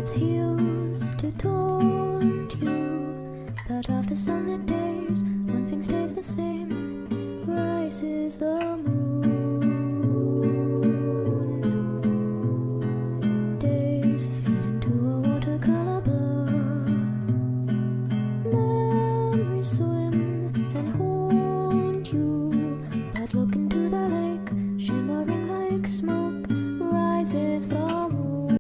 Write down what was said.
its heels to taunt you. But after sunlit days, one thing stays the same: rises the moon. Days fade into a watercolor blur. Memories